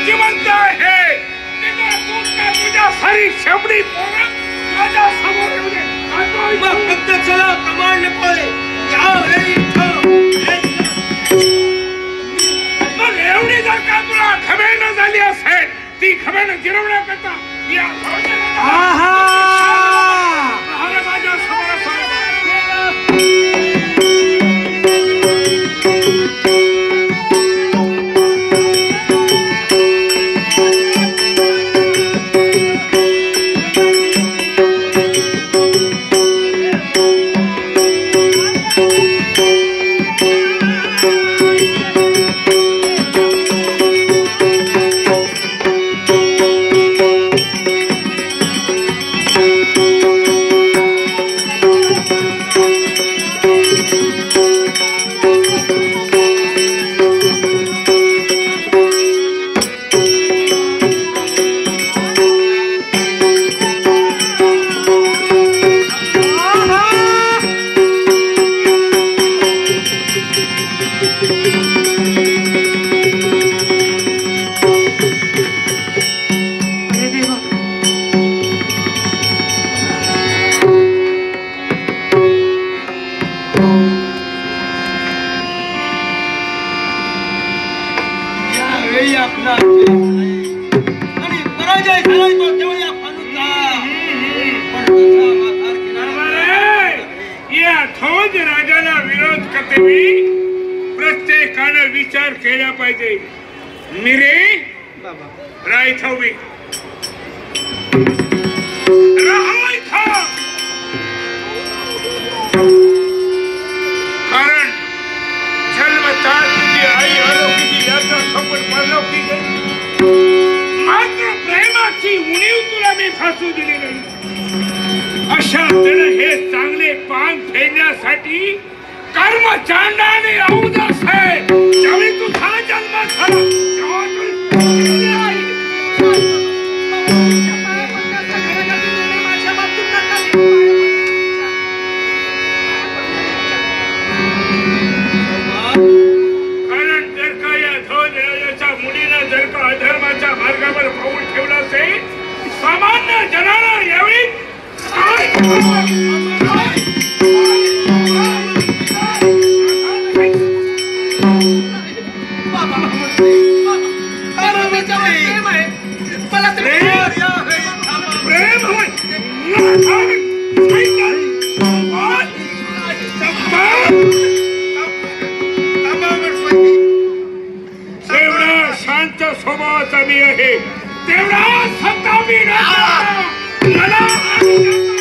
जिवंत आहे तुझ्या सारी शेपडी माझ्या समोर येऊ दे. मग फक्त चला कमांड पळे मग एवढी जर का तुला खबेनं झाली असेल ती खबेनं जिरवण्याकरता या माझ्या समोर प्रत्येकाने विचार केला पाहिजे. मिरे रायथवी कारण जन्मतात तुझी आई अलौकिक यात्रा संपत परलौकिक मात्र प्रेमाची उणीव तुला मी फासू दिली नाही. अशा तऱ्हे हे चांगले पान फेडण्यासाठी कर्म चांडाने अवदास है. ज्यावेळी तुझा जन्म झाला तेव्हा कारण जर का या ध्वजराजाच्या मुलीनं जर का अधर्माच्या मार्गावर पाऊल ठेवलं असेल सामान्य जनाला यावेळी तेवढा शांत स्वभावाचा मी आहे तेवढा सत्ता मी मला